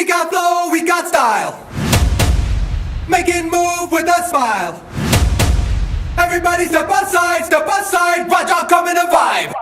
We got flow, we got style. Making move with a smile. Everybody step aside, watch out, come in a vibe.